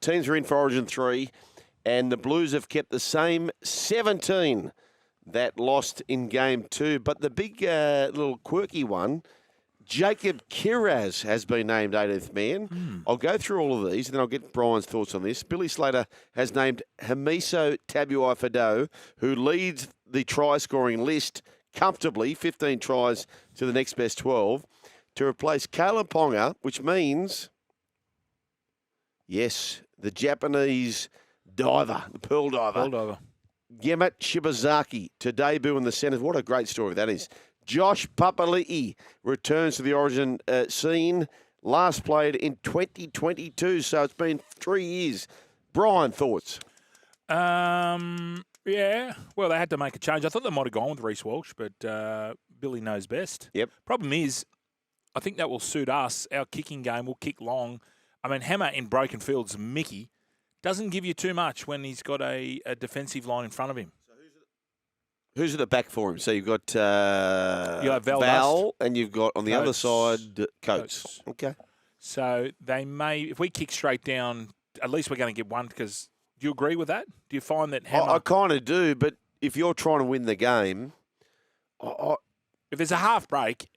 Teams are in for Origin 3, and the Blues have kept the same 17 that lost in Game 2. But the big little quirky one, Jacob Kiraz has been named 18th man. I'll go through all of these, and then I'll get Brian's thoughts on this. Billy Slater has named Hamiso Tabuai-Fado, who leads the try-scoring list comfortably, 15 tries to the next best 12, to replace Caleb Ponga, which means, yes, the Japanese diver, the pearl diver, Gemet Shibazaki to debut in the centres. What a great story that is. Josh Papali'i returns to the Origin scene. Last played in 2022, so it's been 3 years. Brian, thoughts? Yeah, well, they had to make a change. I thought they might have gone with Reece Walsh, but Billy knows best. Yep. Problem is, I think that will suit us. Our kicking game will kick long. I mean, Hammer in broken fields, Mickey, doesn't give you too much when he's got a defensive line in front of him. Who's at the back for him? So you've got You have Val, and you've got on the other side Coates. Okay. So they may, if we kick straight down, at least we're going to get one. Because do you agree with that? Do you find that Hammer? I kind of do, but if you're trying to win the game, if there's a half break,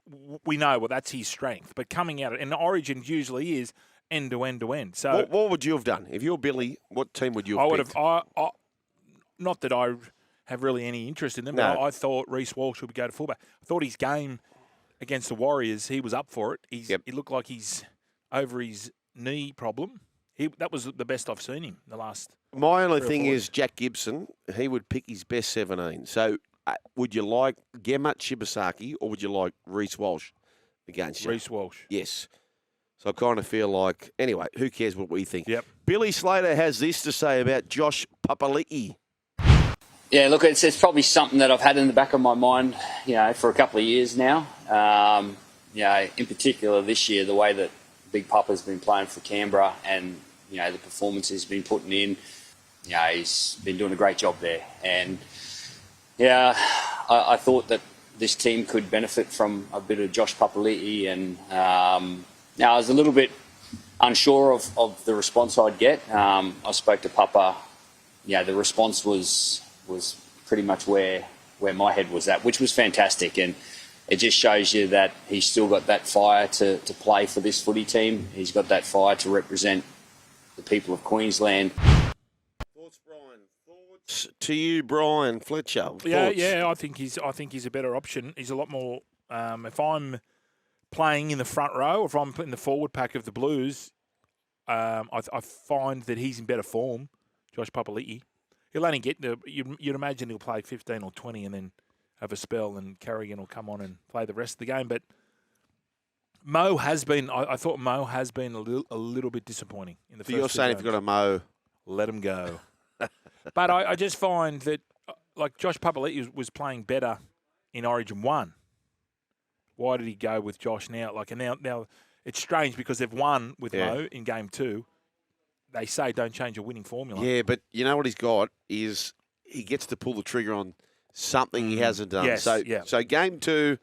we know well that's his strength. But coming out, and the Origin usually is end to end to end. So what would you have done if you're Billy? What team would you have picked? Not that I have really any interest in them. No. But I thought Reece Walsh would go to fullback. I thought his game against the Warriors, he was up for it. He looked like he's over his knee problem. That was the best I've seen him the last. My only thing is Jack Gibson. He would pick his best 17. So would you like Gemet Shibasaki or would you like Reece Walsh against you? Reece Walsh. Yes. So I kind of feel like, anyway, who cares what we think? Yep. Billy Slater has this to say about Josh Papali'i. Yeah, look, it's probably something that I've had in the back of my mind, for a couple of years now. In particular this year, the way that Big Papa's been playing for Canberra and, the performances he's been putting in, he's been doing a great job there. And, I thought that this team could benefit from a bit of Josh Papali'i. And now I was a little bit unsure of the response I'd get. I spoke to Papa. The response was pretty much where my head was at, which was fantastic. And it just shows you that he's still got that fire to play for this footy team. He's got that fire to represent the people of Queensland. Thoughts, Brian? Thoughts to you, Brian Fletcher? Thoughts? Yeah. I think he's a better option. He's a lot more. If I'm playing in the front row, or if I'm in the forward pack of the Blues, I find that he's in better form. Josh Papali'i. He'll only get you'd imagine he'll play 15 or 20 and then have a spell, and Carrigan will come on and play the rest of the game. But Mo has been. I thought Mo has been a little bit disappointing in the first. You're saying if you've got a Mo, let him go. But I just find that like Josh Papali'i was playing better in Origin 1. Why did he go with Josh now? And now it's strange because they've won with Mo in Game 2. They say don't change a winning formula. Yeah, but you know what he's got is he gets to pull the trigger on something he hasn't done. Yes, so Game 2,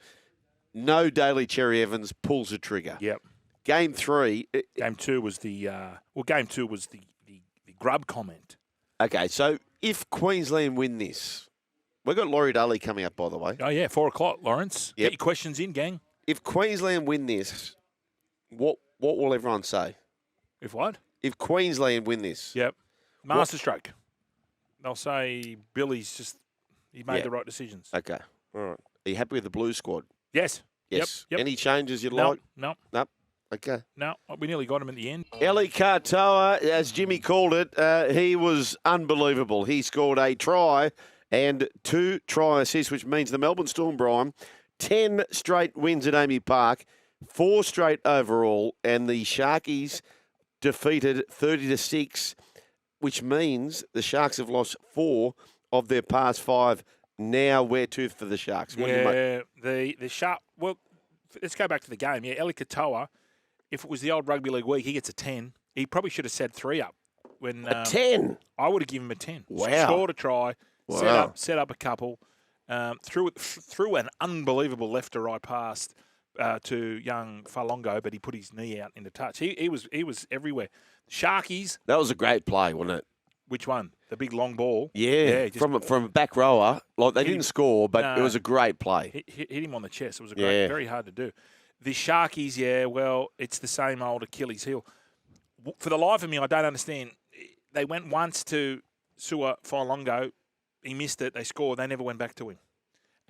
no Daly Cherry Evans pulls the trigger. Yep. Game 3. Game 2 was the grub comment. Okay, so if Queensland win this, we've got Laurie Daly coming up, by the way. Oh, yeah, 4 o'clock, Lawrence. Yep. Get your questions in, gang. If Queensland win this, what will everyone say? If what? If Queensland win this. Yep. Masterstroke. They'll say Billy's he made the right decisions. Okay. All right. Are you happy with the Blue squad? Yes. Yes. Yep. Any changes you'd like? No. Nope. Okay. No, we nearly got him at the end. Eli Katoa, as Jimmy called it, he was unbelievable. He scored a try and 2 try assists, which means the Melbourne Storm, Brian, 10 straight wins at Amy Park, 4 straight overall, and the Sharkies defeated 30-6, which means the Sharks have lost 4 of their past 5. Now where to for the Sharks? The Shark. Well, let's go back to the game. Yeah, Eli Katoa. If it was the old rugby league week, he gets a 10. He probably should have said 3 up. When a 10? I would have given him a 10. Wow. Scored a try. Wow. Set up a couple. Threw an unbelievable left to right pass. to young Falongo, but he put his knee out into touch. He was everywhere. Sharkies. That was a great play, wasn't it? Which one? The big long ball. Yeah, just from a back rower. Like they didn't score, but it was a great play. Hit him on the chest. It was a great, very hard to do. The Sharkies, well, it's the same old Achilles heel. For the life of me, I don't understand. They went once to Sua Falongo. He missed it. They scored. They never went back to him.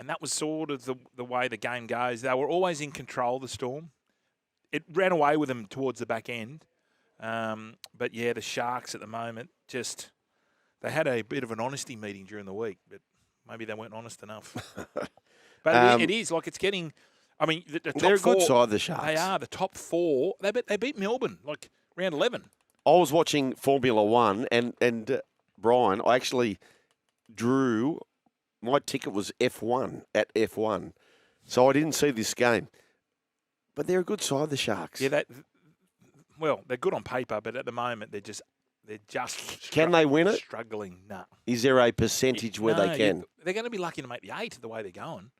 And that was sort of the way the game goes. They were always in control, the Storm. It ran away with them towards the back end. But, the Sharks at the moment they had a bit of an honesty meeting during the week, but maybe they weren't honest enough. But it is. Like, it's getting – I mean, the top they're a four, good side, the Sharks. They are. The top four, they beat Melbourne, like, round 11. I was watching Formula One, and Brian, I actually drew – my ticket was F1 at F1, so I didn't see this game. But they're a good side, the Sharks. Yeah, they're good on paper, but at the moment they're just can they win it? Struggling. No. Is there a percentage where they can? They're going to be lucky to make the 8 the way they're going.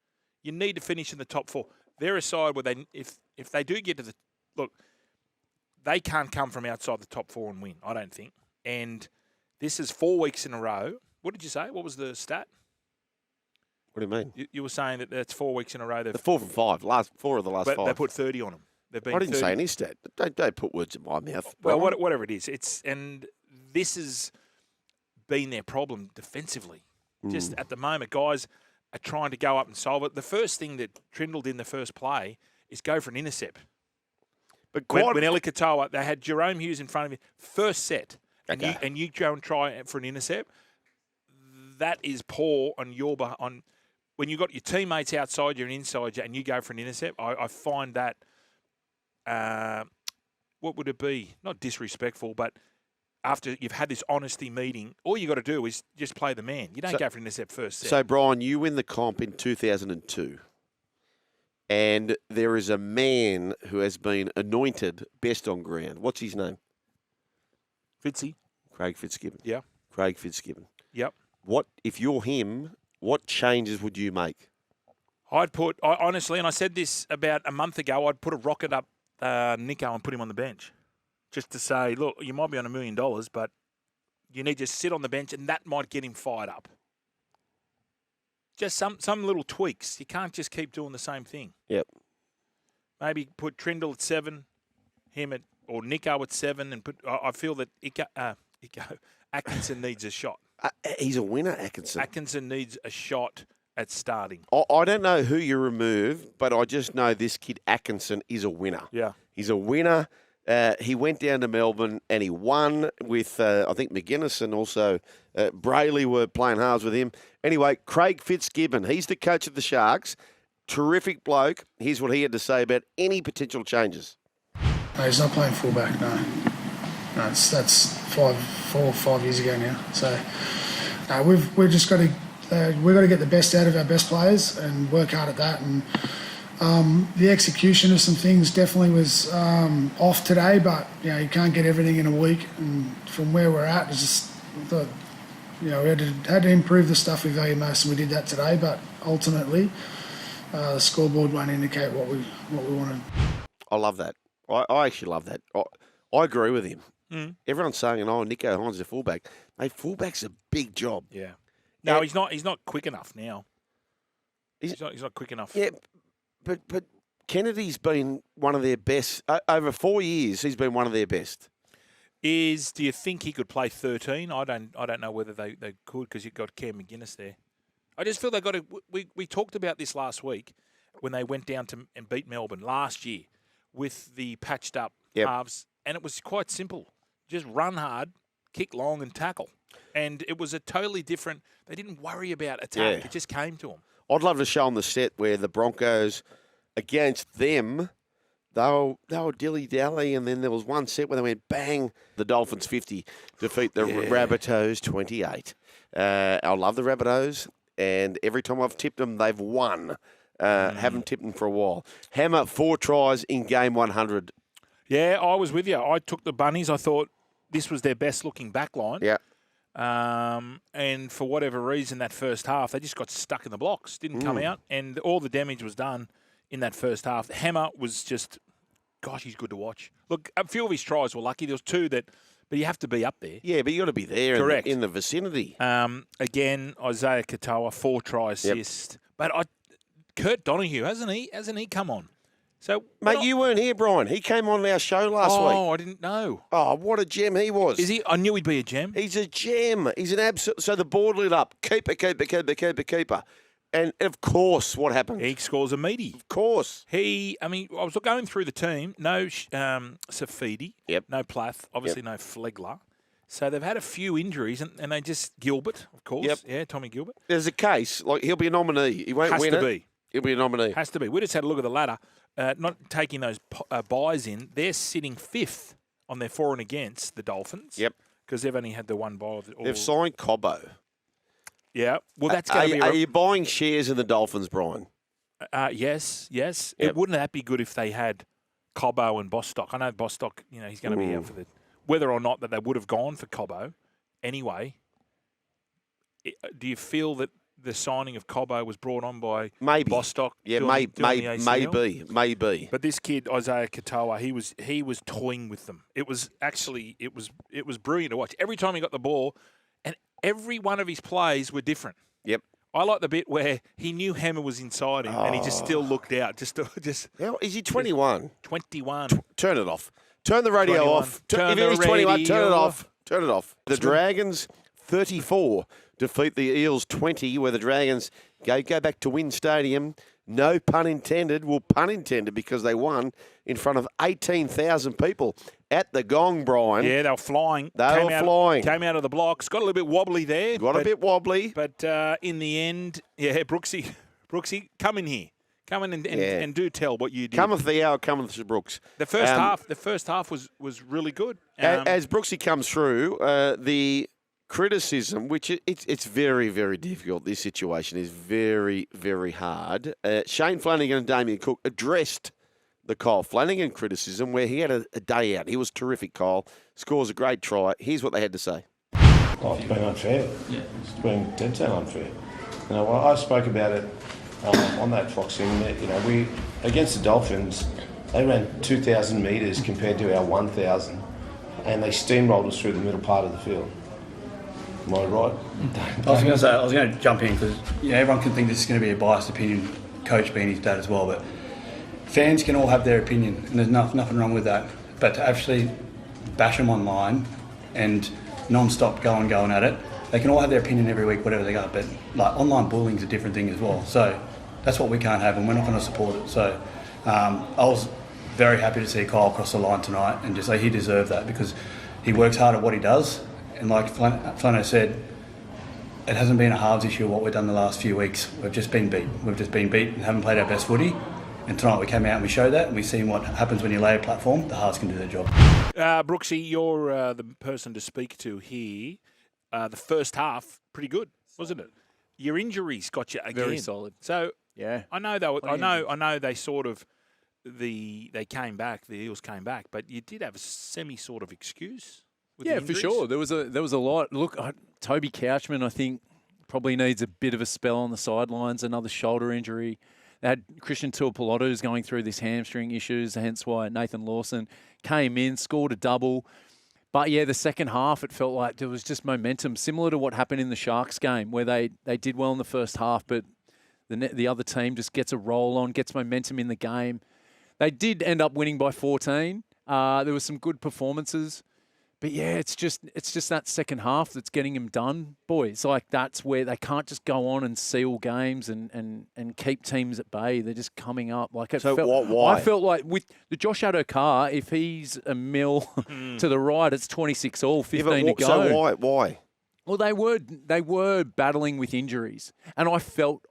You need to finish in the top 4. They're a side where if they do get to the look, they can't come from outside the top 4 and win. I don't think. And this is 4 weeks in a row. What did you say? What was the stat? What do you mean? You were saying that that's 4 weeks in a row. The 4 from 5. Last 4 of the last 5. They put 30 on them. I didn't say any stat. Don't put words in my mouth. Well, whatever it is, this has been their problem defensively. Just at the moment, guys are trying to go up and solve it. The first thing that Trindle did in the first play is go for an intercept. But when Eli Katoa, they had Jerome Hughes in front of him, first set, Okay. and you go and try for an intercept. That is poor on when you've got your teammates outside you and inside you, and you go for an intercept. I find that, what would it be? Not disrespectful, but after you've had this honesty meeting, all you got to do is just play the man. You don't go for an intercept first set. So, Brian, you win the comp in 2002, and there is a man who has been anointed best on ground. What's his name? Fitzy. Craig Fitzgibbon. Yeah. Craig Fitzgibbon. Yep. What if you're him? What changes would you make? Honestly, and I said this about a month ago, I'd put a rocket up Nico and put him on the bench. Just to say, look, you might be on $1 million, but you need to sit on the bench, and that might get him fired up. Just some little tweaks. You can't just keep doing the same thing. Yep. Maybe put Trindle at 7, or Nico at 7, and I feel that Atkinson needs a shot. He's a winner, Atkinson. Atkinson needs a shot at starting. I don't know who you remove, but I just know this kid Atkinson is a winner. Yeah. He's a winner. He went down to Melbourne and he won with, I think, McGuinness and also Brayley were playing halves with him. Anyway, Craig Fitzgibbon, he's the coach of the Sharks. Terrific bloke. Here's what he had to say about any potential changes. No, he's not playing fullback, no. No, that's 4 or 5 years ago now. So we've just got to get the best out of our best players and work hard at that. And the execution of some things definitely was off today, but you can't get everything in a week. And from where we're at, it's just we had to improve the stuff we value most, and we did that today. But ultimately, the scoreboard won't indicate what we wanted. I love that. I actually love that. I agree with him. Mm. Everyone's saying, Nico Hines is a fullback. Mate, fullback's a big job. Yeah. No, he's not. He's not quick enough now. He's not quick enough. Yeah, but Kennedy's been one of their best over 4 years. He's been one of their best. Do you think he could play 13? I don't know whether they could, because you've got Cam McGuinness there. I just feel they've got to. We talked about this last week when they went down and beat Melbourne last year with the patched up halves, and it was quite simple. Just run hard, kick long, and tackle. And it was a totally different. They didn't worry about attack. Yeah. It just came to them. I'd love to show them the set where the Broncos against them, they were dilly-dally, and then there was one set where they went bang, the Dolphins 50, defeat the Rabbitohs 28. I love the Rabbitohs, and every time I've tipped them, they've won. Haven't tipped them for a while. Hammer 4 tries in game 100. Yeah, I was with you. I took the Bunnies. I thought this was their best-looking back line. Yeah. And for whatever reason, that first half, they just got stuck in the blocks, didn't come out, and all the damage was done in that first half. Hammer was just, gosh, he's good to watch. Look, a few of his tries were lucky. There was 2 that, but you have to be up there. Yeah, but you got to be there Correct. In the vicinity. Again, Isaiah Katoa, 4 try assist. Yep. But Kurt Donahue, hasn't he come on? So, mate, you weren't here, Brian. He came on our show last week. Oh, I didn't know. Oh, what a gem he was. Is he? I knew he'd be a gem. He's a gem. He's an absolute. So the board lit up. Keeper. And of course, what happened? He scores a meaty. Of course. I was going through the team. No Safidi. Yep. No Plath. Obviously no Flegler. So they've had a few injuries, and they just Gilbert, of course. Yep. Yeah, Tommy Gilbert. There's a case. Like, he'll be a nominee. He won't win it. Has to be. He'll be a nominee. Has to be. We just had a look at the ladder. Not taking those buys in. They're sitting 5th on their for and against the Dolphins. Yep. Because they've only had the one buy. They've signed Cobbo. Yeah. Well, that's going to be. Are you buying shares in the Dolphins, Brian? Yes. Yep. Wouldn't that be good if they had Cobbo and Bostock? I know Bostock, he's going to be out for the. Whether or not that they would have gone for Cobbo anyway, do you feel that the signing of Cobbo was brought on by Bostock? Yeah, maybe. But this kid, Isaiah Katoa, he was toying with them. It was brilliant to watch. Every time he got the ball, and every one of his plays were different. Yep. I like the bit where he knew Hammer was inside him, and he just still looked out. How, is he 21? 21. Turn it off. Turn the radio 21. off. If he's 21, turn it off. Turn it off. The Dragons, 34, defeat the Eels, 20, where the Dragons go back to Wynn Stadium. No pun intended. Well, pun intended, because they won in front of 18,000 people at the Gong, Brian. Yeah, they were flying. Flying. Came out of the blocks. Got a little bit wobbly there. A bit wobbly. But in the end, Brooksy, come in here. Come in and do tell what you did. Cometh the hour, cometh the Brooks. The first half was really good. As Brooksy comes through, the criticism, which it's very, very difficult. This situation is very, very hard. Shane Flanagan and Damien Cook addressed the Kyle Flanagan criticism, where he had a day out. He was terrific, Kyle. Scores a great try. Here's what they had to say. Oh, it's been unfair. Yeah. It's been dead set unfair. I spoke about it on that Foxing. We against the Dolphins, they ran 2,000 metres compared to our 1,000, and they steamrolled us through the middle part of the field. Am I right? I was going to jump in because everyone can think this is going to be a biased opinion, coach being his dad as well, but fans can all have their opinion, and there's nothing wrong with that. But to actually bash them online and non-stop going at it, they can all have their opinion every week, whatever they got. But like online bullying is a different thing as well. So that's what we can't have, and we're not going to support it. So I was very happy to see Kyle cross the line tonight and just say he deserved that, because he works hard at what he does. And like Flano said, it hasn't been a halves issue of what we've done the last few weeks. We've just been beat. And haven't played our best footy. And tonight we came out and we showed that, and we've seen what happens when you lay a platform. The halves can do their job. Brooksy, you're the person to speak to here. The first half, pretty good, wasn't it? Your injuries got you again. Very solid. So yeah, I know they sort of they came back. The Eels came back, but you did have a semi sort of excuse. Yeah, for sure. There was a lot. Look, Toby Couchman, I think, probably needs a bit of a spell on the sidelines. Another shoulder injury. They had Christian Tuipulotu going through this hamstring issues, hence why Nathan Lawson came in, scored a double. But yeah, the second half, it felt like there was just momentum, similar to what happened in the Sharks game, where they did well in the first half, but the other team just gets a roll on, gets momentum in the game. They did end up winning by 14. There were some good performances. But yeah, it's just that second half that's getting them done, boys. Like, that's where they can't just go on and seal games and keep teams at bay. They're just coming up. Like, why? I felt like with the Josh Addo-Carr, if he's a mil to the right, it's 26 all, 15 to go. So why? Well, they were battling with injuries, and I felt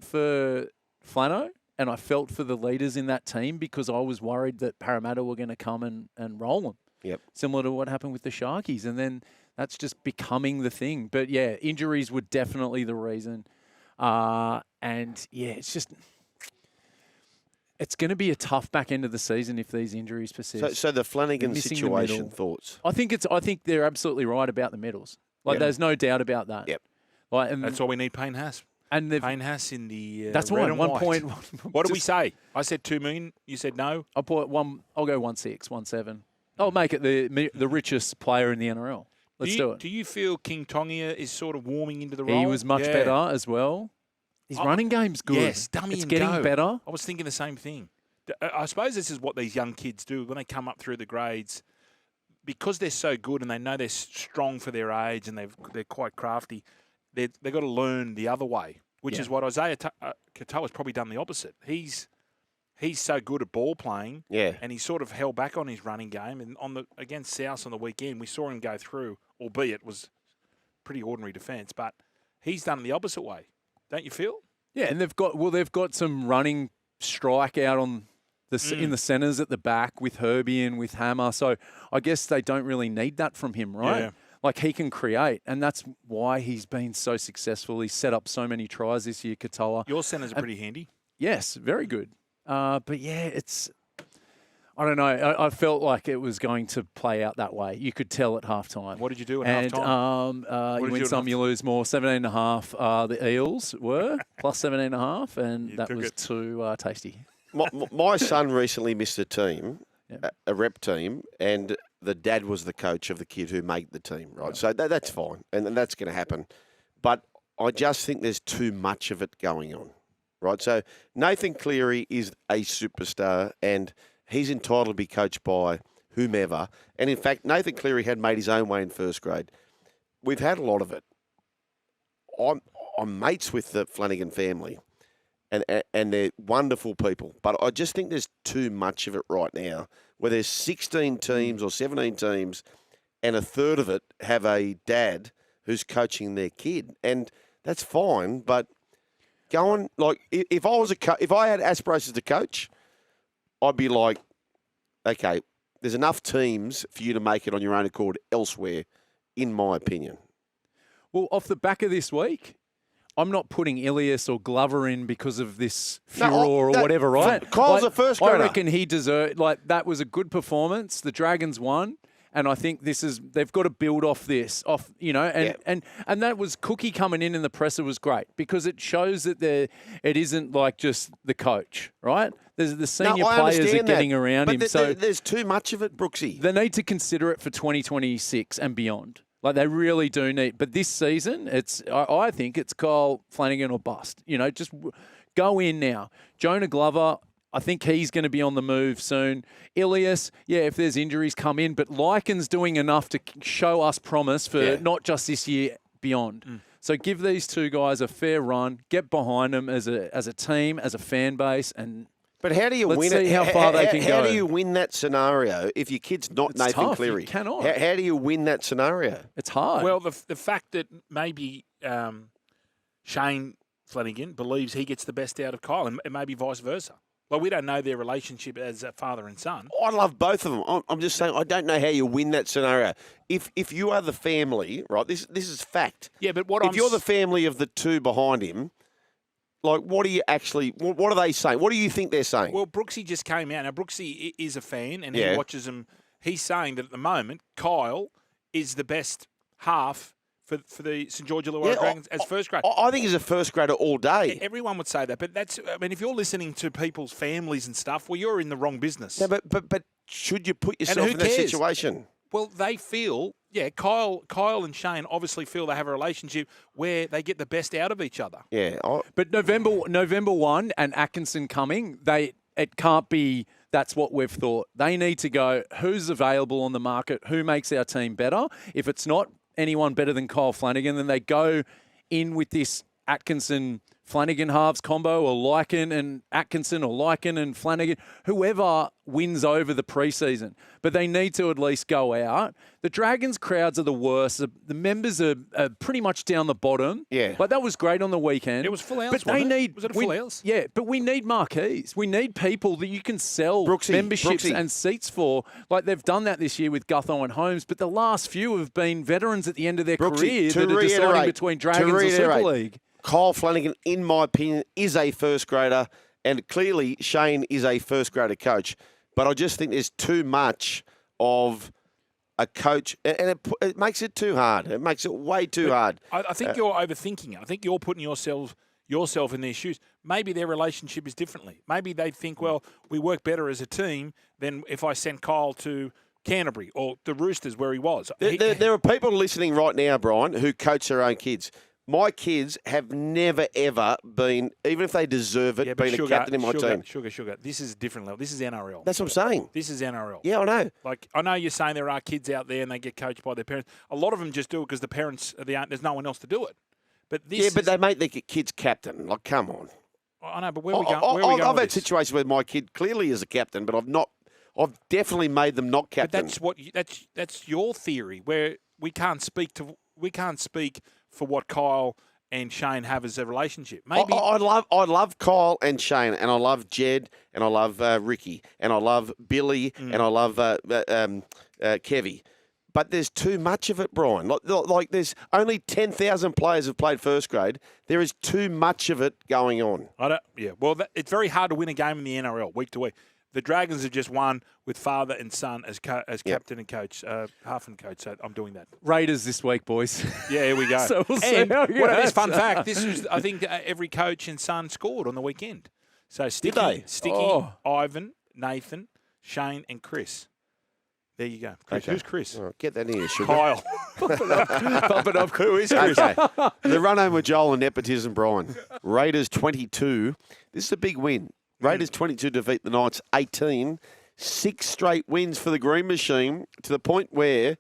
for Flano. And I felt for the leaders in that team, because I was worried that Parramatta were going to come and roll them. Yep. Similar to what happened with the Sharkies. And then that's just becoming the thing. But, yeah, injuries were definitely the reason. And, yeah, it's going to be a tough back end of the season if these injuries persist. So the Flanagan situation, thoughts? I think they're absolutely right about the medals. Like, there's no doubt about that. Yep. That's all we need Payne Haas. And Payne Haas in the that's red right. and 1 white. point. What did we say? I said 2 million. You said no. I'll go 1.6, 1.7. I'll make it the richest player in the NRL. Let's do it. Do you feel King Tongia is sort of warming into the role? He was much better as well. His running game's good. Yes, dummy it's and getting go. better. I was thinking the same thing. I suppose this is what these young kids do when they come up through the grades. Because they're so good and they know they're strong for their age and they're quite crafty, they've got to learn the other way, which is what Isaiah Katoa's probably done the opposite. He's so good at ball playing, and he's sort of held back on his running game. And against South on the weekend, we saw him go through, albeit it was pretty ordinary defence, but he's done it the opposite way. Don't you feel? Yeah, and they've got some running strike out on in the centres at the back with Herbie and with Hammer. So I guess they don't really need that from him, right? Yeah. Like he can create, and that's why he's been so successful. He's set up so many tries this year, Katoa. Your centres are pretty handy. Yes, very good. But yeah, I don't know. I felt like it was going to play out that way. You could tell at halftime. What did you do at halftime? You win some, you lose more. 17.5. The Eels were plus 17.5, and that was too tasty. My son recently missed a team, a rep team, and the dad was the coach of the kid who made the team, right? So that's fine, and that's going to happen. But I just think there's too much of it going on, right? So Nathan Cleary is a superstar, and he's entitled to be coached by whomever. And in fact, Nathan Cleary had made his own way in first grade. We've had a lot of it. I'm mates with the Flanagan family. And they're wonderful people. But I just think there's too much of it right now, where there's 16 teams or 17 teams, and a third of it have a dad who's coaching their kid. And that's fine, but going, like, if I had aspirations to coach, I'd be like, okay, there's enough teams for you to make it on your own accord elsewhere, in my opinion. Well, off the back of this week, I'm not putting Ilias or Glover in because of this furore or whatever, right? Kyle's a first grader. I reckon he deserved, that was a good performance. The Dragons won. And I think they've got to build off this, and that was Cookie coming in the presser was great because it shows that it isn't like just the coach, right? There's the senior players are getting around him. So there's too much of it, Brooksy. They need to consider it for 2026 and beyond. Like they really do need. But this season, I think it's Kyle Flanagan or bust. Just go in now. Jonah Glover, I think he's going to be on the move soon. Ilias, if there's injuries, come in. But Lycan's doing enough to show us promise for not just this year, beyond. So give these two guys a fair run. Get behind them as a team, as a fan base, and but how do you let's win see it? how far they can go. How do you win that scenario if your kid's not It's Nathan tough. Cleary? You cannot. How do you win that scenario? It's hard. Well, the fact that maybe Shane Flanagan believes he gets the best out of Kyle, and maybe vice versa. Well, we don't know their relationship as a father and son. I love both of them. I'm just saying I don't know how you win that scenario. If you are the family, right? This is fact. Yeah, but if you're the family of the two behind him, like what are they saying? What do you think they're saying? Well, Brooksy just came out. Now, Brooksy is a fan and he watches them. He's saying that at the moment, Kyle is the best half for the St. George Illawarra Dragons as first grade. I think he's a first grader all day. Everyone would say that, but if you're listening to people's families and stuff, well, you're in the wrong business. No, but should you put yourself in that situation? Well, they feel, Kyle and Shane obviously feel they have a relationship where they get the best out of each other. Yeah. But November 1 and Atkinson coming, it can't be that's what we've thought. They need to go, who's available on the market, who makes our team better. If it's not anyone better than Kyle Flanagan, then they go in with this Atkinson-Flanagan halves combo, or Lycan and Atkinson, or Lycan and Flanagan, whoever wins over the preseason. But they need to at least go out. The Dragons crowds are the worst. The members are pretty much down the bottom. Yeah. But that was great on the weekend. It was full house, but they need, was it a full house? Yeah, but we need marquees. We need people that you can sell memberships and seats for. Like they've done that this year with Gutho and Holmes, but the last few have been veterans at the end of their career that are deciding between Dragons or Super League. Kyle Flanagan, in my opinion, is a first grader, and clearly Shane is a first grader coach. But I just think there's too much of a coach, and it makes it too hard. It makes it way too hard. I think you're overthinking it. I think you're putting yourself yourself in their shoes. Maybe their relationship is differently. Maybe they think, well, we work better as a team than if I sent Kyle to Canterbury or the Roosters where he was. There are people listening right now, Brian, who coach their own kids. My kids have never, ever been, even if they deserve it, been a captain in my team. Sugar. This is a different level. This is NRL. That's what I'm saying. This is NRL. Yeah, I know. Like, I know you're saying there are kids out there and they get coached by their parents. A lot of them just do it because the parents, there's no one else to do it. But this but they make their kids captain. Like, come on. I know, but where are we going? I've had situations where my kid clearly is a captain, but I've definitely made them not captain. But that's your theory, where we can't speak for what Kyle and Shane have as a relationship. Maybe I love Kyle and Shane, and I love Jed, and I love Ricky, and I love Billy, and I love Kevy. But there's too much of it, Brian. Like there's only 10,000 players have played first grade. There is too much of it going on. Well, it's very hard to win a game in the NRL week to week. The Dragons have just won with father and son as captain and coach, half and coach. So I'm doing that. Raiders this week, boys. Yeah, here we go. So we'll see and how it what goes. is fun fact? This was, I think, every coach and son scored on the weekend. So Sticky, Ivan, Nathan, Shane, and Chris. There you go. Chris. Okay. Who's Chris? All right, get that in here, Sugar. Kyle. Bump it up. Who is Chris? Okay. The run home with Joel and Nepotism, Brian. Raiders 22. This is a big win. Raiders 22 defeat the Knights 18. 6 straight wins for the Green Machine to the point where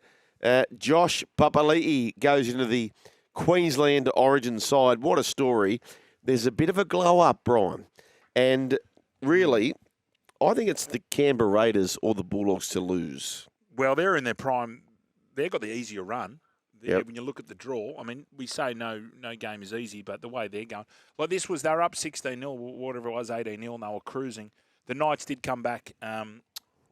Josh Papali'i goes into the Queensland Origin side. What a story. There's a bit of a glow up, Brian. And really, I think it's the Canberra Raiders or the Bulldogs to lose. Well, they're in their prime. They've got the easier run. Yep. When you look at the draw, I mean, we say no game is easy, but the way they're going, like this was, they were up 16-0, whatever it was, 18-0, and they were cruising. The Knights did come back in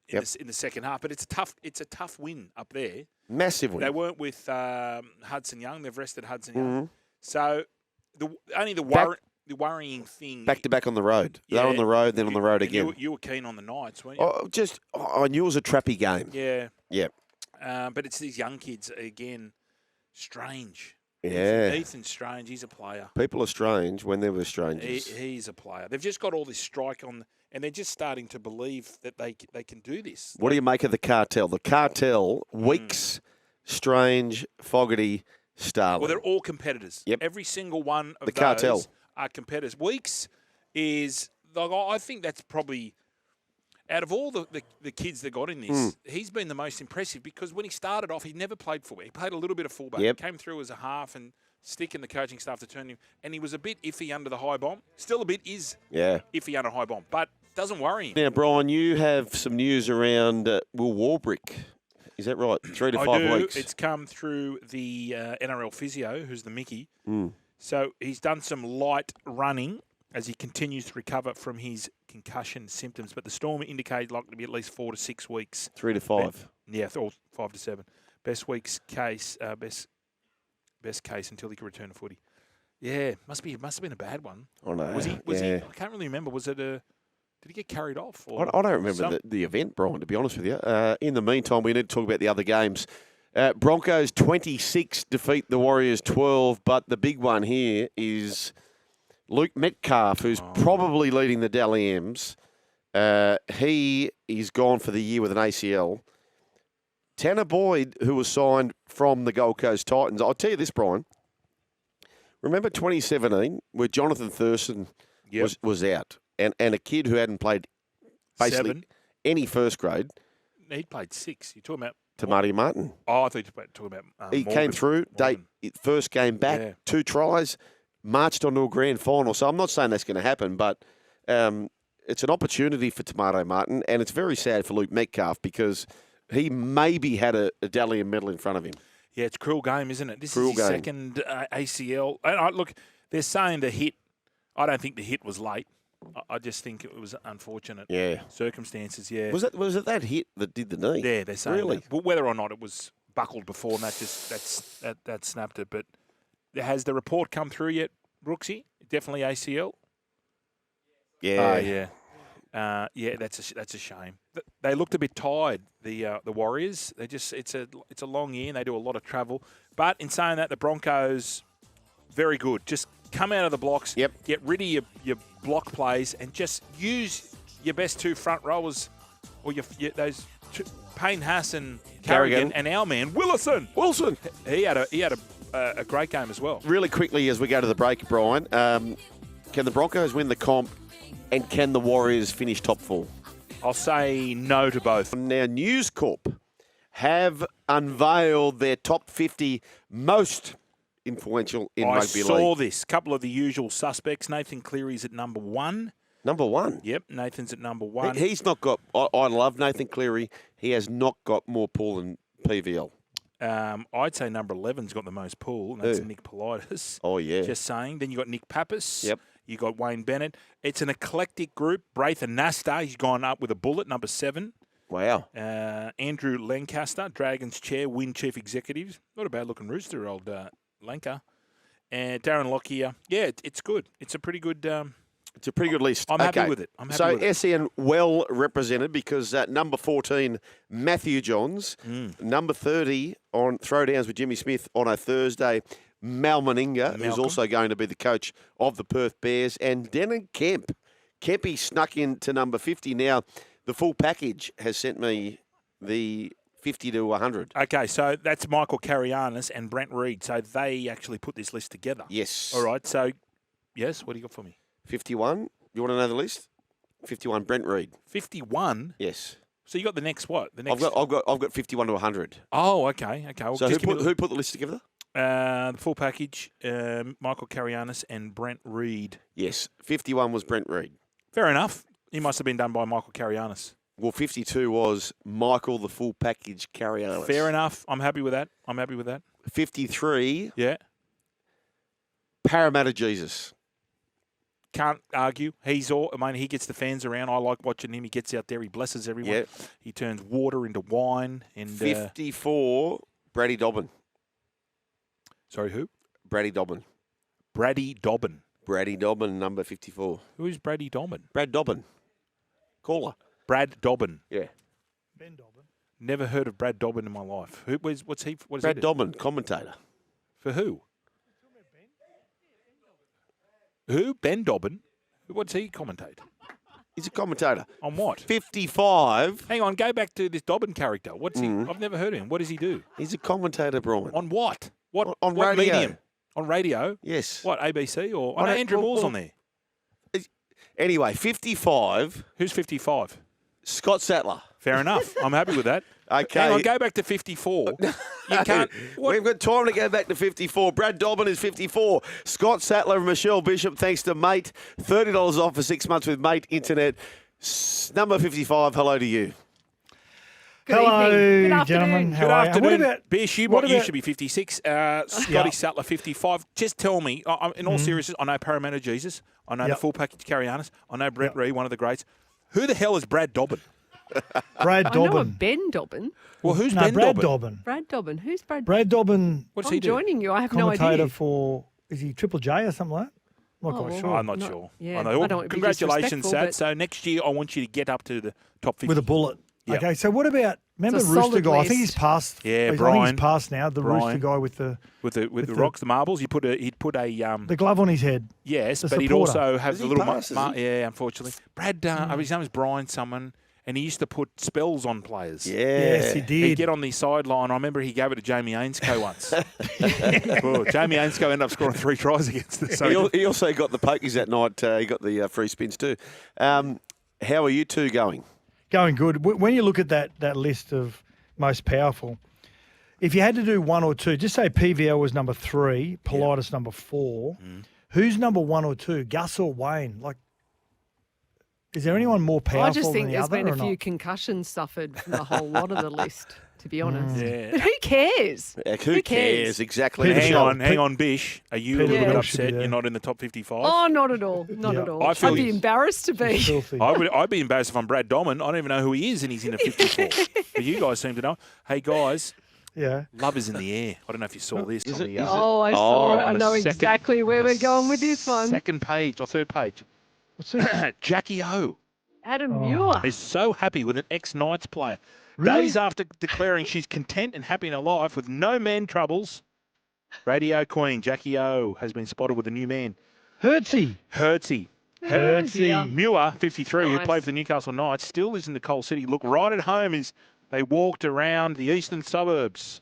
the second half, but it's a tough win up there. Massive win. They weren't with Hudson Young. They've rested Hudson Young. So the worrying thing. Back to back on the road. They're on the road, then on the road again. You were keen on the Knights, weren't you? I knew it was a trappy game. Yeah. Yeah. But it's these young kids again. Strange. Yeah. Ethan's strange. He's a player. People are strange when they were strangers. He's a player. They've just got all this strike on, and they're just starting to believe that they can do this. What do you make of the cartel? The cartel, Weeks, Strange, Fogarty, Starling. Well, they're all competitors. Yep. Every single one of the those cartel are competitors. Weeks is, like, I think that's probably, out of all the kids that got in this, he's been the most impressive because when he started off, he never played fullback. He played a little bit of fullback. Yep. Came through as a half and stick in the coaching staff to turn him. And he was a bit iffy under the high bomb. Still a bit iffy under high bomb, but doesn't worry him. Now, Brian, you have some news around Will Warbrick. Is that right? 3 to 5 weeks. It's come through the NRL physio, who's the Mickey. So he's done some light running as he continues to recover from his concussion symptoms. But the Storm indicated likely to be at least 4 to 6 weeks. 3 to 5. Yeah, or 5 to 7. Best week's case, best case until he can return to footy. Yeah, must have been a bad one. Oh no. Was he? I can't really remember. Was it a? Did he get carried off? Or I don't remember the event, Brian, to be honest with you. In the meantime, we need to talk about the other games. Broncos 26 defeat the Warriors 12, but the big one here is Luke Metcalf, who's probably leading the Dally M's. He is gone for the year with an ACL. Tanner Boyd, who was signed from the Gold Coast Titans. I'll tell you this, Brian. Remember 2017, where Jonathan Thurston was out, and a kid who hadn't played basically any first grade. He played 6. You're talking about Marty Martin. Oh, I thought you were talking about he came through, first game back, 2 tries, marched onto a grand final. So I'm not saying that's going to happen, but it's an opportunity for Tomato Martin, and it's very sad for Luke Metcalf because he maybe had a Dally M medal in front of him. Yeah, it's a cruel game, isn't it? This is his second ACL. And look, they're saying the hit. I don't think the hit was late. I just think it was unfortunate circumstances. Yeah, was it that hit that did the knee? Yeah, they're saying really. Well, whether or not it was buckled before, and that snapped it. But has the report come through yet, Brooksy? Definitely ACL. Yeah. That's a shame. They looked a bit tired. The Warriors. It's a long year and they do a lot of travel. But in saying that, the Broncos very good. Just come out of the blocks, Yep. get rid of your block plays, and just use your best two front rowers, or those Payne Haas and Carrigan, and our man Wilson. He had a great game as well. Really quickly as we go to the break, Brian, can the Broncos win the comp and can the Warriors finish top 4? I'll say no to both. Now, News Corp have unveiled their top 50 most influential in rugby league. I saw this. Couple of the usual suspects. Nathan Cleary's at number 1. Number 1? Yep, Nathan's at number 1. He's not got... I love Nathan Cleary. He has not got more pull than PVL. I'd say number 11's got the most pull, and that's Who? Nick Politis. Oh, yeah. Just saying. Then you got Nick Pappas. Yep. You got Wayne Bennett. It's an eclectic group. Braithen Nasta, he's gone up with a bullet, number 7. Wow. Andrew Lancaster, Dragons Chair, Win Chief Executive. Not a bad-looking rooster, old Lanka. And Darren Lockyer. Yeah, it's good. It's a pretty good... It's a pretty good list. I'm happy with it. SEN well represented because number 14, Matthew Johns. Number 30 on throwdowns with Jimmy Smith on a Thursday, Mal Meninga, who's also going to be the coach of the Perth Bears. And Denon Kemp. Kempy snuck into number 50. Now, the full package has sent me the 50 to 100. Okay, so that's Michael Carianis and Brent Reid. So they actually put this list together. Yes. All right, so, yes, what do you got for me? 51. You want to know the list? 51, Brent Reid. 51? Yes. So you got the next what? The next. I've got 51 to 100. Oh, okay. Well, so who put the list together? The full package, Michael Carianis and Brent Reid. Yes, 51 was Brent Reid. Fair enough. He must have been done by Michael Carianis. Well, 52 was Michael, the full package, Carianis. Fair enough. I'm happy with that. 53. Yeah. Parramatta Jesus. Can't argue. He gets the fans around. I like watching him. He gets out there. He blesses everyone. Yep. He turns water into wine. And 54, Brady Dobbin. Sorry, who? Brady Dobbin. Brady Dobbin. Brady Dobbin, number 54. Who's Brady Dobbin? Brad Dobbin. Caller. Brad Dobbin. Yeah. Ben Dobbin. Never heard of Brad Dobbin in my life. What's he? What is Brad he? Dobbin, commentator. For who? Who? Ben Dobbin? What's he commentate? He's a commentator. On what? 55. Hang on, go back to this Dobbin character. What's he? I've never heard of him. What does he do? He's a commentator, Brian. On what? What radio. Medium? On radio? Yes. What, ABC or... I know Andrew Moore's on there. Anyway, 55. Who's 55? Scott Sattler. Fair enough. I'm happy with that. Okay. Hang on, go back to 54. You can't... We've got time to go back to 54. Brad Dobbin is 54. Scott Sattler and Michelle Bishop, thanks to Mate. $30 off for 6 months with Mate Internet. Number 55, hello to you. Hello, gentlemen. Good afternoon. Bish, you should be 56. Scotty Sattler, 55. Just tell me, in all seriousness, I know Parramatta Jesus. I know the full package Carianis. I know Brent Reid, one of the greats. Who the hell is Brad Dobbin? Brad Dobbin. I know a Ben Dobbin. Well, who's Ben Brad Dobbin? Dobbin? Brad Dobbin. Who's Brad? Brad Dobbin. What's I'm he do? joining you. I have no Commentator idea. for, is he Triple J or something like that? I'm not quite sure. I'm not sure. Yeah, I know. I don't want to be Congratulations, disrespectful, Sat. but- So next year, I want you to get up to the top 50. With a bullet. Yep. Okay, so what about, remember It's a Rooster solid guy? I think list. he's passed. Yeah, I think Brian. he's passed now. The Brian. Rooster guy with the with the rocks, the marbles. He'd put a glove on his head. yes, the but he'd supporter. also have Does the he little pass, does he? yeah. Unfortunately, Brad. His name was Brian. Someone. And he used to put spells on players. Yeah. Yes, he He'd did. get on the sideline. I remember he gave it to Jamie Ainscoe once. Oh, Jamie Ainscoe ended up scoring 3 tries against us. So He also got the pokies that night. He got the free spins too. How are you two going? Going good. When you look at that list of most powerful, if you had to do one or two, just say PVL was number 3, Politis number 4. Who's number 1 or 2, Gus or Wayne? Like, is there anyone more powerful I just think than the there's other been a or few not? concussions suffered from the whole lot of the list, to be honest. Yeah. But who cares? Who cares? Exactly. Peter hang Michelle. on, Bish. Are you Peter a little bit Michelle should be upset there. you're not in the top 55? Oh, not at all. Not Yeah. at all. I feel I'd be you- embarrassed to be. Filthy. I'd be embarrassed if I'm Brad Dobbin. I don't even know who he is, and he's in the 54. But you guys seem to know. Hey, guys, Yeah. love is in the air. I don't know if you saw this. On the, Oh, I saw it. I on the know second- exactly where we're going with this one. Second page or third page. What's that? Jackie O Adam Oh. Muir. is so happy with an ex-Knights player. Really? Days after declaring she's content and happy in her life with no man troubles, Radio Queen, Jackie O, has been spotted with a new man. Hurtsy. Hurtsy. Muir, 53, who played for the Newcastle Knights, still is in the Coal City. Look, right at home is they walked around the eastern suburbs.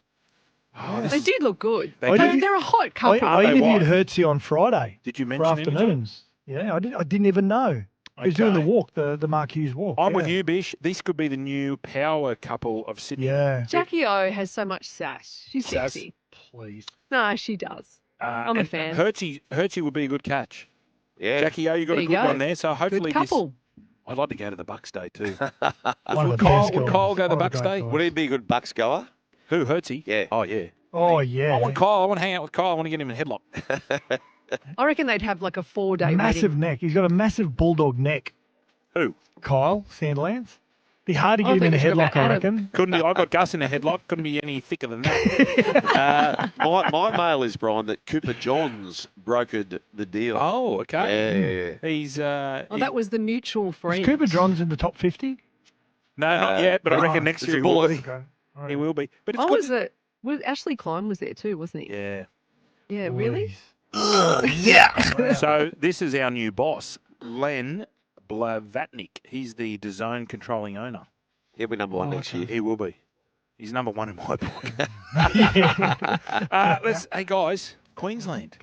They did look good. They did. They're a hot couple. I interviewed Hurtsy on Friday. Did you for mention him? afternoons? Yeah, I didn't even know. He was doing the walk, the Mark Hughes walk. I'm with you, Bish. This could be the new power couple of Sydney. Yeah. Jackie O has so much sass. She's sexy. Please. No, she does. I'm a fan. Hurtsy would be a good catch. Yeah. Jackie O, you got There a you good go. one there. So hopefully Good couple. I'd like to go to the Bucks Day too. One of the Kyle- best would guys. Kyle go to the One of Bucks great Day? guys. Would he be a good Bucks goer? Who, Hurtsy? Yeah. Oh, yeah. Oh, yeah. I want Kyle. I want to hang out with Kyle. I want to get him in a headlock. I reckon they'd have like a 4-day Massive wedding. neck. He's got a massive bulldog neck. Who? Kyle Sandlands. Be hard to I get him in a think we should go headlock, I Adam. reckon. Couldn't be. I got Gus in a headlock. Couldn't be any thicker than that. My mail is, Brian, that Cooper Johns brokered the deal. Oh, okay. Yeah. He's. Oh, that was the mutual friend. Is Cooper Johns in the top 50? No, not yet, but I reckon next it's year a he will bully. be. Okay. All right. He will be. But it's Oh, good. was Ashley Klein was there too, wasn't he? Yeah. Yeah, really? So this is our new boss, Len Blavatnik. He's the DAZN controlling owner. He'll be number one next year. He will be. He's number one in my book. Yeah. Hey guys, Queensland.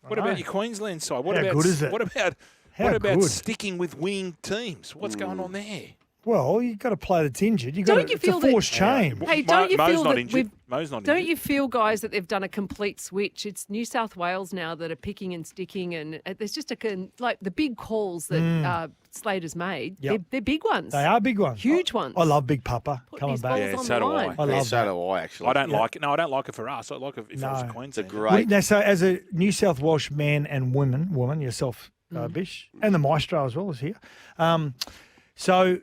What about your Queensland side? What How about good is it? What about How good? good? Sticking with winning teams? What's going on there? Well, you've got to play that's injured. Don't you it's feel a that- forced change. Hey, don't you Mo's feel not that injured. Mo's not Don't injured. you feel, guys, that they've done a complete switch? It's New South Wales now that are picking and sticking, and there's just like the big calls that Slater's made. Yep. They're big ones. They are big ones. Huge ones. I love Big Papa Putting coming his back. balls Yeah, on so the do line. I love so that. do I, actually. I don't like it. No, I don't like it for us. I like it if I was No. Queensland. It's a great. Now, so as a New South Welsh man and woman, yourself, Bish, and the maestro as well is here. So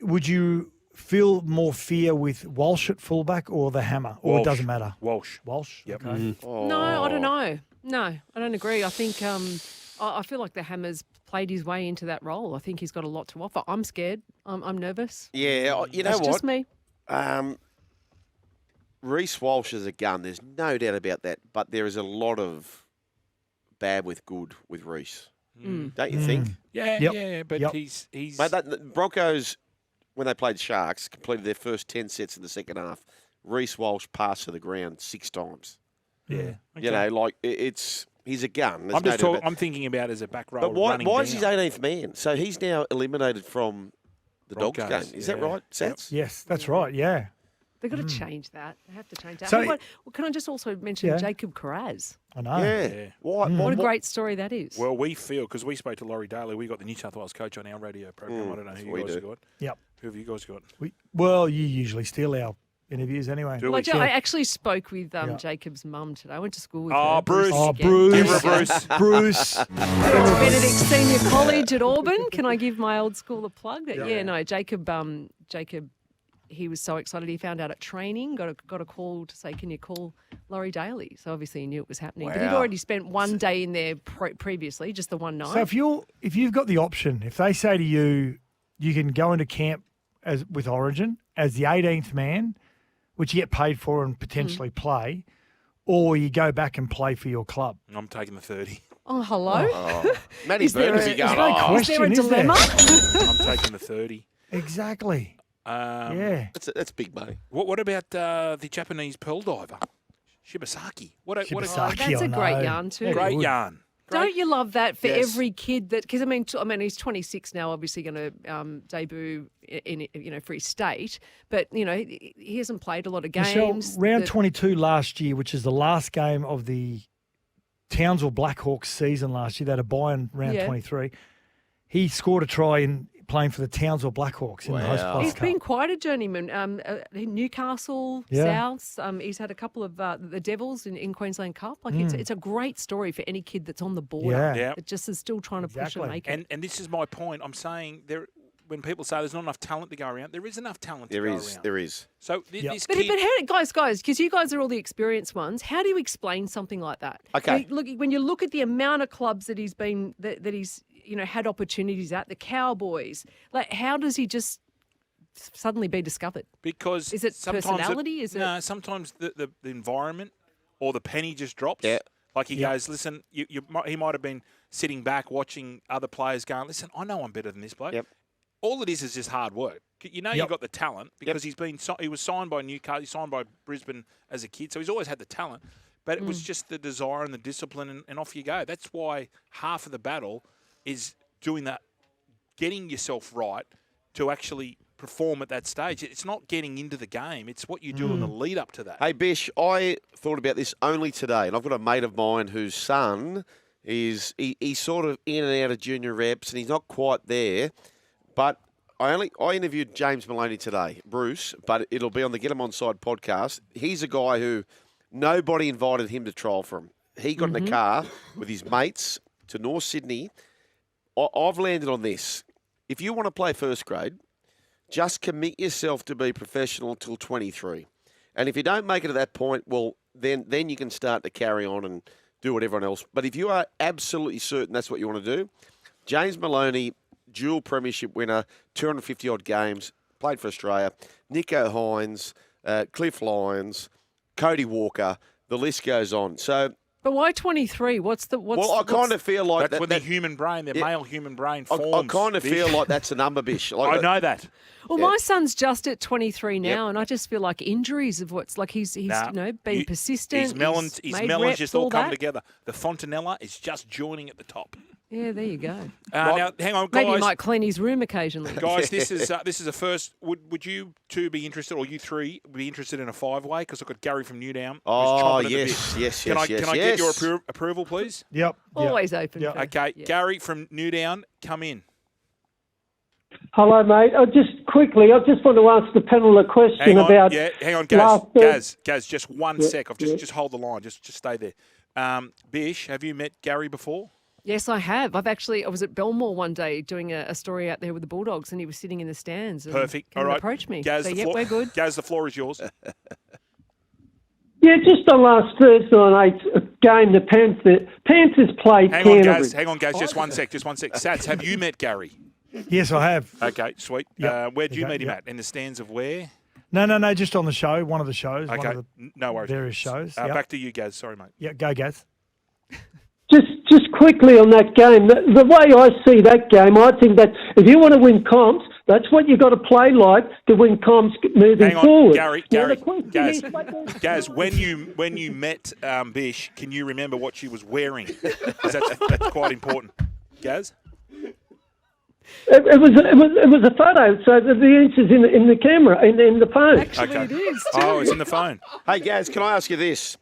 would you feel more fear with Walsh at fullback or the Hammer, or Walsh. it doesn't matter? Walsh. Walsh. Yep. Okay. No, I don't know. No, I don't agree. I think I feel like the Hammer's played his way into that role. I think he's got a lot to offer. I'm scared. I'm nervous. Yeah, you know That's what? just me. Reece Walsh is a gun. There's no doubt about that. But there is a lot of bad with good with Reece. Don't you think? Yeah, Yep. yeah, but Yep. he's Mate, the Broncos, when they played Sharks, completed their first 10 sets in the second half. Reece Walsh passed to the ground 6 times. yeah. You know, like he's a gun. There's I'm no just doubt talking. about- I'm thinking about as a back row. But why running is he down. 18th man? So he's now eliminated from the Dogs Broncos, game. Is that yeah. right, Sats? Yes, that's right. Yeah. They've got to change that. They have to change that. So Hey, well, can I just also mention Yeah. Jacob Carraz? I know. Yeah. Yeah. Why? What a great story that is. Well, we feel because we spoke to Laurie Daly, we got the New South Wales coach on our radio program. I don't know who we you guys do. have got. Yep. Who have you guys got? Well, you usually steal our interviews anyway. Do Well, we? I actually spoke with Yeah. Jacob's mum today. I went to school with Oh, her. Bruce. Oh, again. Bruce. Deborah Bruce. Bruce. Went to Benedict Senior College at Auburn. Can I give my old school a plug? Yeah, no, Jacob, he was so excited. He found out at training, got a call to say, can you call Laurie Daly? So obviously he knew it was happening. But he'd Wow. already spent one day in there previously, just the one night. So if you've got the option, if they say to you, you can go into camp with Origin as the 18th man, which you get paid for and potentially play, or you go back and play for your club. I'm taking the 30. oh, hello? Matty Is there Burns, a- he going, no oh, question. Is there a is there? dilemma? I'm taking the 30. Exactly. Yeah. that's big money. What about the Japanese pearl diver, Shibasaki? What a Shibasaki, That's I a great know. yarn too. Yeah, great good. yarn. Don't you love that for Yes. every kid that? Because I mean, he's 26 now, obviously going to debut in for his state, but he hasn't played a lot of Michelle, games. round that- 22 last year, which is the last game of the Townsville Blackhawks season last year. They had a bye in round Yeah. 23. He scored a try in playing for the Townsville Blackhawks in the Host Wow. Plus He's Cup. been quite a journeyman. Newcastle, Yeah. Souths. He's had a couple of the Devils in Queensland Cup. Like it's a great story for any kid that's on the border. Yeah. Yeah. That just is still trying to push Exactly. and make it. And this is my point. I'm saying when people say there's not enough talent to go around, there is enough talent to There go is. around. There is. So Yep. this But kid, guys, because you guys are all the experienced ones, how do you explain something like that? Okay. When you look at the amount of clubs that he's been that he's had opportunities at, the Cowboys, like how does he just suddenly be discovered? because Is it sometimes personality? Is it- No, sometimes the environment or the penny just drops. Yeah. Like he goes, listen, he might have been sitting back watching other players going, listen, I know I'm better than this bloke. Yep. All it is just hard work. You know you've got the talent because he was signed by Newcastle, he signed by Brisbane as a kid, so he's always had the talent. But it was just the desire and the discipline, and off you go. That's why half of the battle is doing that, getting yourself right to actually perform at that stage. It's not getting into the game. It's what you do in the lead up to that. Hey, Bish, I thought about this only today, and I've got a mate of mine whose son is he's sort of in and out of junior reps, and he's not quite there. But I interviewed James Maloney today, Bruce, but it'll be on the Get 'Em Onside podcast. He's a guy who nobody invited him to trial for him. He got in a car with his mates to North Sydney. I've landed on this. If you want to play first grade, just commit yourself to be professional till 23. And if you don't make it at that point, well, then you can start to carry on and do what everyone else. But if you are absolutely certain that's what you want to do, James Maloney, dual premiership winner, 250-odd games, played for Australia, Nico Hines, Cliff Lyons, Cody Walker, the list goes on. So, but why 23? Well, I kind of feel like that's when the human brain, the male human brain forms. I kind of feel like that's a number, Bish. I know that. Well, my son's just at 23 now, and I just feel like injuries of what's like he's been persistent. His melons just all come together. The Fontanella is just joining at the top. Yeah, there you go. Now, hang on, guys. Maybe he might clean his room occasionally. Guys, this is a first. Would you two be interested, or you three be interested in a five-way? Because I've got Gary from Newtown. Oh, yes. Can I get your approval, please? Yep. Always open. Yep. Okay, Gary from Newtown, come in. Hello, mate. I just want to ask the panel a question Hang on, Gaz. Gaz, just one sec. Just hold the line. Just stay there. Bish, have you met Gary before? Yes, I have. I was at Belmore one day doing a story out there with the Bulldogs, and he was sitting in the stands. And Perfect. All right. Approached me. Gaz, we're good. Gaz, the floor is yours. Yeah, just on last Thursday night game, the Panthers played Canterbury. Hang on, Gaz. Just one sec. Sats, have you met Gary? Yes, I have. Okay, sweet. Yep. Where'd you meet him at? In the stands of where? No, just on the show, one of the shows. Okay, one of the no worries. various shows. Back to you, Gaz. Sorry, mate. Yeah, go, Gaz. Just quickly on that game, the way I see that game, I think that if you want to win comps, that's what you've got to play like to win comps moving forward. Gaz, when you met Bish, can you remember what she was wearing? 'Cause that's quite important. Gaz? It was a photo, so the answer's in the camera, in the phone. Actually, it is too. Oh, it's in the phone. Hey, Gaz, can I ask you this?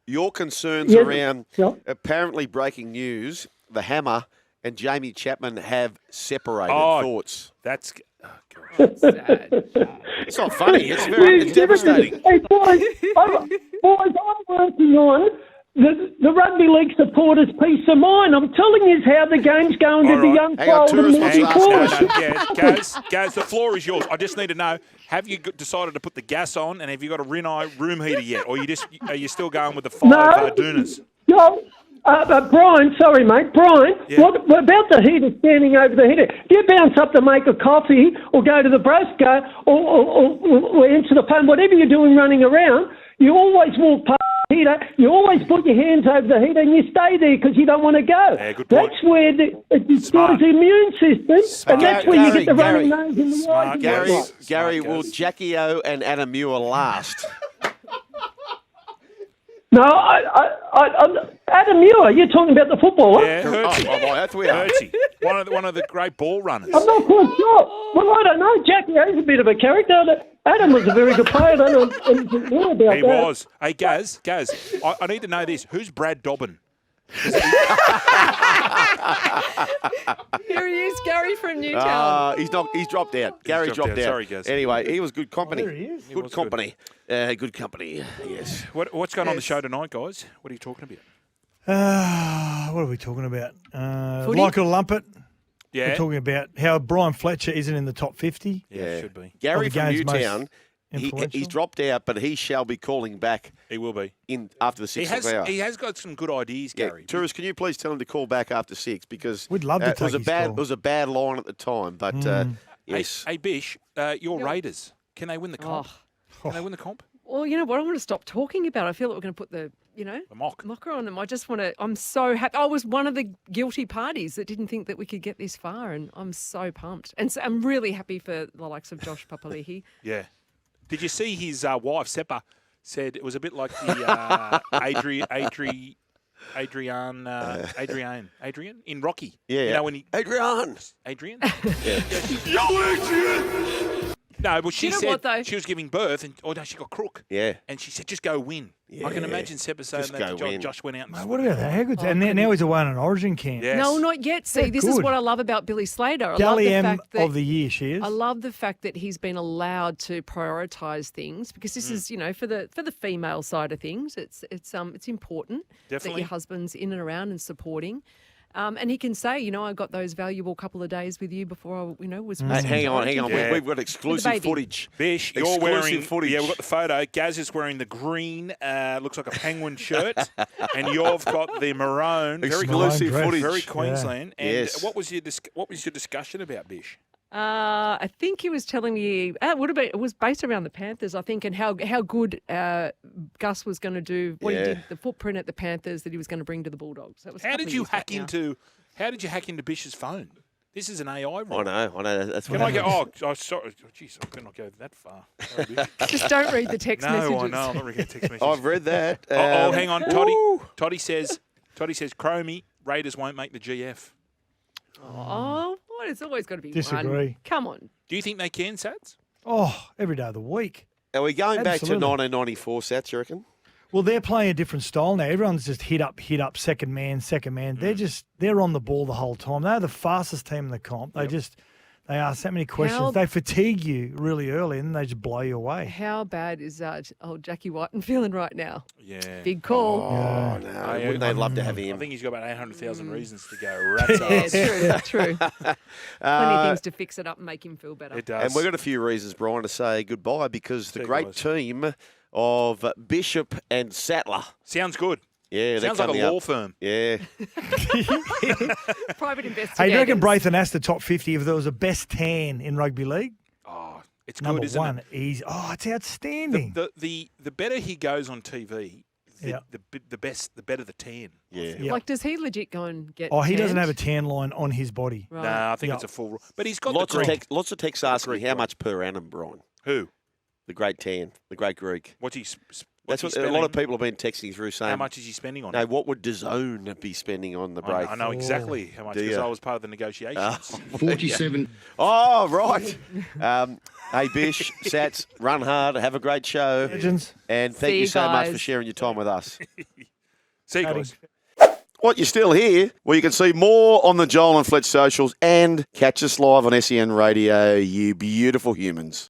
Your concerns around apparently breaking news, the Hammer and Jamie Chapman have separated. Thoughts? That's... Sad. It's not funny. It's devastating. Hey, boys, I'm working on the rugby league supporters' peace of mind. I'm telling you how the game's going to be unfolded moving forward. Gaz, the floor is yours. I just need to know, have you decided to put the gas on, and have you got a Rinnai room heater yet, or are you still going with the 5 Doonas? No. Brian, sorry, mate. Brian, what about the heater standing over the heater? Do you bounce up to make a coffee or go to the Brosco or answer the phone, whatever you're doing running around, you always walk past the heater, you always put your hands over the heater and you stay there because you don't want to go. Yeah, good point. That's where it destroys the immune system, and that's where you get the running nose in the eyes. Gary, will Jackie O and Adam Muir last? No, Adam Muir, you're talking about the footballer? Yeah, Hurtsy. One of the great ball runners. I'm not quite sure. Well, I don't know. Jackie is a bit of a character. Adam was a very good player. I don't know anything more about that. He was. Hey, Gaz, I need to know this. Who's Brad Dobbin? Here he is, Gary from Newtown. He's dropped out. Gary dropped out. Sorry, Gaz. Anyway, he was good company. There he is. Good company. Good company. Yes. What's going on the show tonight, guys? What are you talking about? What are we talking about? Footy? Like a Lumpet. Yeah. We're talking about how Brian Fletcher isn't in the top 50. Yeah, should be. Gary Of the from game's most Newtown. He's dropped out, but he shall be calling back. He will be after the 6 hour. He has got some good ideas, Gary. Tourist, can you please tell him to call back after 6 because We'd love to take his call. It was a bad line at the time, but yes. Hey, Bish, your Raiders, can they win the comp? Oh. Can they win the comp? Well, you know what? I want to stop talking about it. I feel like we're going to put The mock. mocker on them. I just want to. I'm so happy. I was one of the guilty parties that didn't think that we could get this far, and I'm so pumped. And so I'm really happy for the likes of Josh Papali'i. Yeah. Did you see his wife, Seppa, said it was a bit like the Adrian in Rocky. Yeah. You know when he Adrian. No, but she You know said what, though? she was giving birth, and she got crook. Yeah. And she said, just go win. I can Yeah. imagine Seppa saying Just that go to Josh. win. Josh went out and Mate, what about that? How good? Oh, And now he's away on an Origin camp. Yes. No, not yet. See, Yeah, this is good. what I love about Billy Slater. I Gally love the M fact that of the year, she is. I love the fact that he's been allowed to prioritise things because this is, for the female side of things, it's important that Definitely. your husband's in and around and supporting. And he can say, I got those valuable couple of days with you before I, was. Hey, hang on. Yeah. We've got exclusive baby. footage. Bish, you're Exclusive wearing. footage. Yeah, we've got the photo. Gaz is wearing the green, looks like a penguin shirt, and you've got the maroon. Very, Exclusive dress. footage. very Queensland. And Yes. what was your discussion about, Bish? I think he was telling me it was based around the Panthers, I think, and how good Gus was going to do what he Yeah. did, the footprint at the Panthers that he was going to bring to the Bulldogs. That was a How couple did of you years back hack now. How did you hack into Bish's phone? This is an AI I rig. know. That's what Can I go? happens. Oh, sorry. Jeez, I cannot go that far. Sorry, Bish. Just don't read the text messages. No, I know. I'm not reading text messages. I've read that. Hang on, Toddy. woo. Toddy says, Cromie, Raiders won't make the GF. Oh, what? It's always got to be Disagree. one. Come on. Do you think they can, Sats? Oh, every day of the week. Are we going back to Absolutely. 1994, Sats, you reckon? Well, they're playing a different style now. Everyone's just hit up, second man. They're on the ball the whole time. They're the fastest team in the comp. They ask so many questions. How- They fatigue you really early and they just blow you away. How bad is old Jackie Whiten feeling right now? Yeah. Big call. Oh, no. Wouldn't they love to have I him? think he's got about 800,000 reasons to go rat's Yeah, ass. true. Plenty of things to fix it up and make him feel better. It does. And we've got a few reasons, Brian, to say goodbye because the Say great goodbyes. team of Bishop and Sattler. Sounds good. Yeah, they're Sounds like coming a law up. firm. Yeah. Private investigators. Hey, do you reckon Braithen asked the top 50 if there was a best tan in rugby league? Oh, it's Number good, isn't one, it? easy. Oh, it's outstanding. The better he goes on TV, Yeah. the better the tan. Yeah. Yeah. Does he legit go and get Oh, he doesn't tanned? have a tan line on his body. Right. No, I think Yeah. it's a full. But he's got Lots the of, Greek. lots of texts asking Greek me how guy. much per annum, Brian. Who? The great tan, the great Greek. What's he? That's what a lot of people have been texting through saying. How much is he spending on No, it? what would DAZN be spending on the I break? I know exactly how much Do because you? I was part of the negotiations. 47. Oh, right. Hey, Bish, Sats, run hard. Have a great show. Legends. And thank See you you so much guys. for sharing your time with us. See you guys. What, you're still here? Well, you can see more on the Joel and Fletch socials and catch us live on SEN Radio, you beautiful humans.